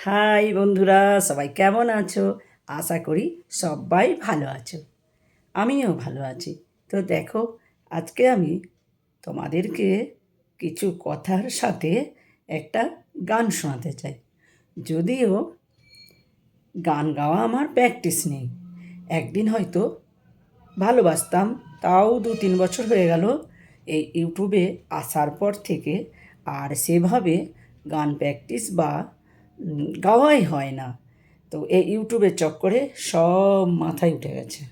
High বন্ধুরা, সবাই কেমন আছো? আশা করি সবাই ভালো আছো। আমিও ভালো আছি। তো দেখো, আজকে আমি তোমাদেরকে কিছু কথার সাথে একটা গান শোনাতে চাই। যদিও গান গাওয়া আমার প্র্যাকটিস নেই, একদিন হয়তো ভালোবাসতাম, তাও 2-3 বছর হয়ে গেল এই ইউটিউবে আসার পর থেকে। আর সেভাবে গান প্র্যাকটিস বা গাওয়াই হয় না। তো এই ইউটিউবের চক্করে সব মাথায় উঠে গেছে।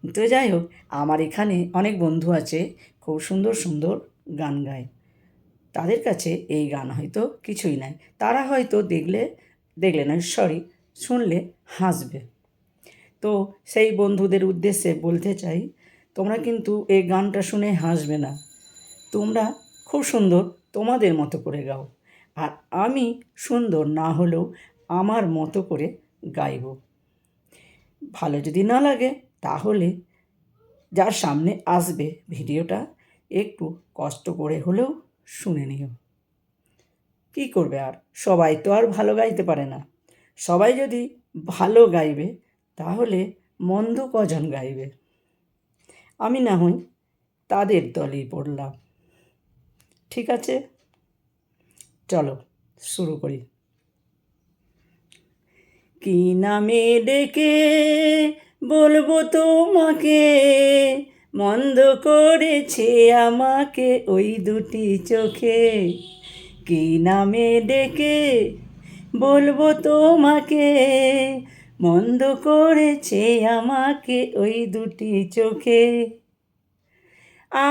তো যাই হোক, আমার এখানে অনেক বন্ধু আছে, খুব সুন্দর সুন্দর গান গায়। তাদের কাছে এই গান হয়তো কিছুই নাই। তারা হয়তো দেখলে না, সরি, শুনলে হাসবে। তো সেই বন্ধুদের উদ্দেশ্যে বলতে চাই, তোমরা কিন্তু এই গানটা শুনে হাসবে না। তোমরা খুব সুন্দর তোমাদের মতো করে গাও, আর আমি সুন্দর না হলেও আমার মতো করে গাইব। ভালো যদি না লাগে তাহলে যার সামনে আসবে ভিডিওটা একটু কষ্ট করে হলেও শুনে নিও। কী করবে, আর সবাই তো আর ভালো গাইতে পারে না। সবাই যদি ভালো গাইবে তাহলে মন্দ কজন গাইবে? আমি না হই তাদের দলেই পড়লাম। ঠিক আছে, চলো শুরু করি। কি নামে ডেকে বলবো তোমাকে, মন্দ করেছে আমাকে ওই দুটি চোখে। কি নামে ডেকে বলবো তোমাকে, মন্দ করেছে আমাকে ওই দুটি চোখে।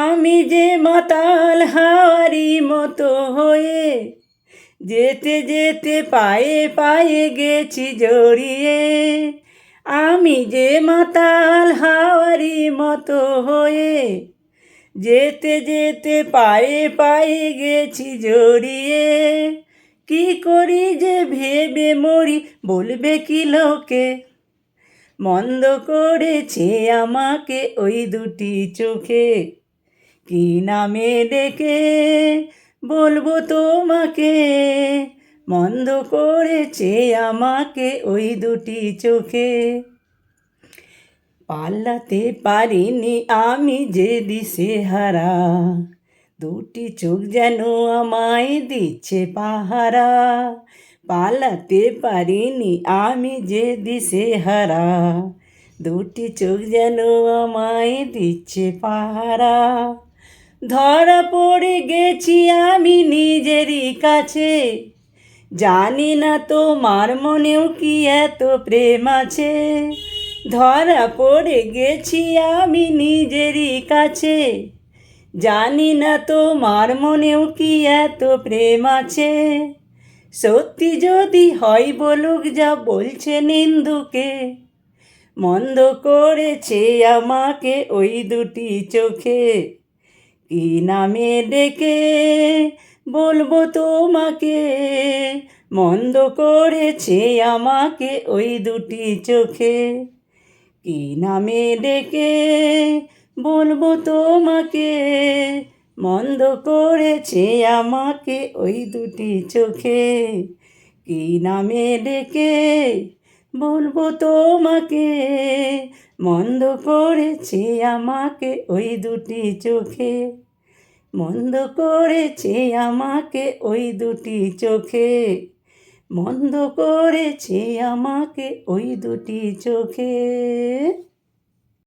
আমি যে মাতাল হাওয়ারি মতো হয়ে যেতে যেতে পায়ে পায়ে গেছি জড়িয়ে। আমি যে মাতাল হাওয়ারি মতো হয়ে যেতে যেতে পায়ে পায়ে গেছি জড়িয়ে। কি করি যে ভেবে মরি, বলবে কি লোকে, মন্দ করেছে আমাকে ওই দুটি চোখে। কি নামে ডেকে বলবো তোমাকে, মন্দ করেছে আমাকে ওই দুটি চোখে। পাল্লাতে পারিনি আমি যে দিশেহারা, দুটি চোখ যেন আমায় দিচ্ছে পাহারা। পালাতে পারিনি আমি যে দিশেহারা, দুটি চোখ যেন আমায় দিচ্ছে পাহারা। ধরা পড়ে গেছি আমি নিজেরই কাছে, জানি না তোমার মনেও কি এত প্রেম আছে। ধরা পড়ে গেছি আমি নিজেরই কাছে, জানি না তোমার মনেও কি এত প্রেম আছে। সত্যি যদি হয় বলুক যা বলছে নিন্দুকে, মন্দ করেছে আমাকে ওই দুটি চোখে। কি নামে ডেকে বলবো তোমাকে, মন্দ করেছে আমাকে ওই দুটি চোখে। কি নামে ডেকে বলবো তোমাকে, মন্দ করেছে আমাকে ওই দুটি চোখে। কি নামে ডেকে বলবো তোমাকে, মন্দ করেছে আমাকে ওই দুটি চোখে। মন্দ করেছে আমাকে ওই দুটি চোখে, মন্দ করেছে আমাকে ওই দুটি চোখে।